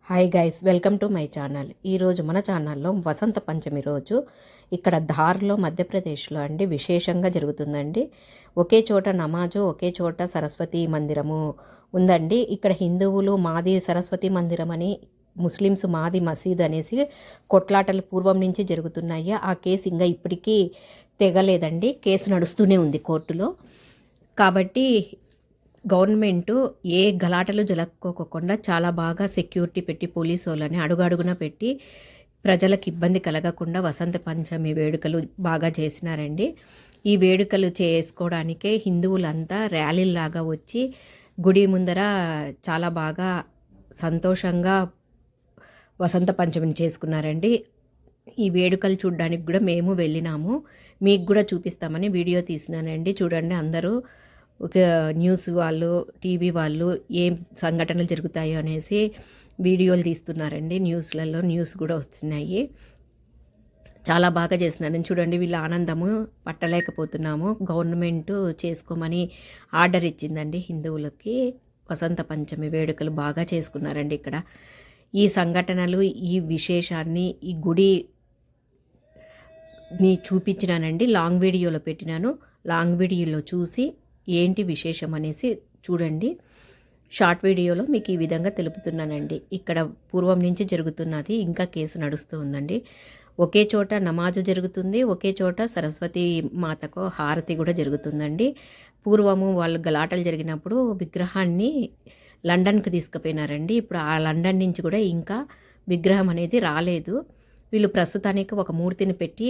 Hi guys, welcome to my channel. ఈరోజు మన ఛానల్లో వసంత పంచమి రోజు ఇక్కడ ధార్లో మధ్యప్రదేశ్లో అండి విశేషంగా జరుగుతుందండి. ఒకే చోట నమాజు, ఒకే చోట సరస్వతి మందిరము ఉందండి. ఇక్కడ హిందువులు మాది సరస్వతి మందిరం అని, ముస్లిమ్స్ మాది మసీద్ అనేసి కొట్లాటలు పూర్వం నుంచి జరుగుతున్నాయి. ఆ కేసు ఇంకా ఇప్పటికీ తెగలేదండి. కేసు నడుస్తూనే ఉంది కోర్టులో. కాబట్టి గవర్నమెంటు ఏ గలాటలు జరక్కోకుండా చాలా బాగా సెక్యూరిటీ పెట్టి పోలీసు వాళ్ళని అడుగడుగున పెట్టి ప్రజలకు ఇబ్బంది కలగకుండా వసంత పంచమి వేడుకలు బాగా చేసినారండి. ఈ వేడుకలు చేసుకోవడానికే హిందువులంతా ర్యాలీలాగా వచ్చి గుడి ముందర చాలా బాగా సంతోషంగా వసంత పంచమిని చేసుకున్నారండి. ఈ వేడుకలు చూడడానికి కూడా మేము వెళ్ళినాము. మీకు కూడా చూపిస్తామని వీడియో తీసినానండి. చూడండి, అందరూ ఒక న్యూస్ వాళ్ళు, టీవీ వాళ్ళు ఏం సంఘటనలు జరుగుతాయో అనేసి వీడియోలు తీస్తున్నారండి. న్యూస్ కూడా వస్తున్నాయి. చాలా బాగా చేస్తున్నారని చూడండి. వీళ్ళ ఆనందము పట్టలేకపోతున్నాము. గవర్నమెంట్ చేసుకోమని ఆర్డర్ ఇచ్చిందండి హిందువులకి. వసంత పంచమి వేడుకలు బాగా చేసుకున్నారండి ఇక్కడ. ఈ సంఘటనలు, ఈ విశేషాన్ని, ఈ గుడిని చూపించినానండి. లాంగ్ వీడియోలో పెట్టినాను. లాంగ్ వీడియోలో చూసి ఏంటి విశేషం అనేసి చూడండి. షార్ట్ వీడియోలో మీకు ఈ విధంగా తెలుపుతున్నానండి. ఇక్కడ పూర్వం నుంచి జరుగుతున్నది, ఇంకా కేసు నడుస్తూ ఉందండి. ఒకే చోట నమాజు జరుగుతుంది, ఒకే చోట సరస్వతి మాతకు హారతి కూడా జరుగుతుందండి. పూర్వము వాళ్ళు గలాటలు జరిగినప్పుడు విగ్రహాన్ని లండన్కి తీసుకుపోయినారండి. ఇప్పుడు ఆ లండన్ నుంచి కూడా ఇంకా విగ్రహం అనేది రాలేదు. వీళ్ళు ప్రస్తుతానికి ఒక మూర్తిని పెట్టి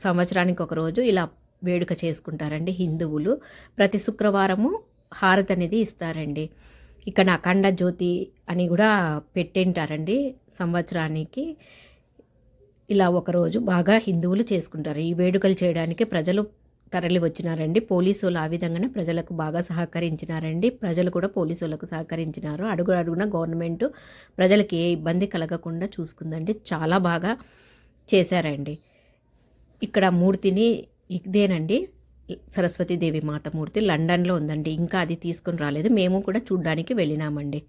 సంవత్సరానికి ఒక రోజు ఇలా వేడుక చేసుకుంటారండి హిందువులు. ప్రతి శుక్రవారము హారతి అనేది ఇస్తారండి. ఇక్కడ అఖండ జ్యోతి అని కూడా పెట్టింటారండి. సంవత్సరానికి ఇలా ఒకరోజు బాగా హిందువులు చేసుకుంటారు. ఈ వేడుకలు చేయడానికి ప్రజలు తరలి వచ్చినారండి. పోలీసులు ఆ విధంగానే ప్రజలకు బాగా సహకరించినారండి. ప్రజలు కూడా పోలీసులకు సహకరించినారు. అడుగున గవర్నమెంట్ ప్రజలకు ఏ ఇబ్బంది కలగకుండా చూసుకుందండి. చాలా బాగా చేశారండి. ఇక్కడ మూర్తిని ఇదేనండి, సరస్వతీదేవి మాత మూర్తి లండన్లో ఉందండి. ఇంకా అది తీసుకొని రాలేదు. మేము కూడా చూడ్డానికి వెళ్ళినామండి.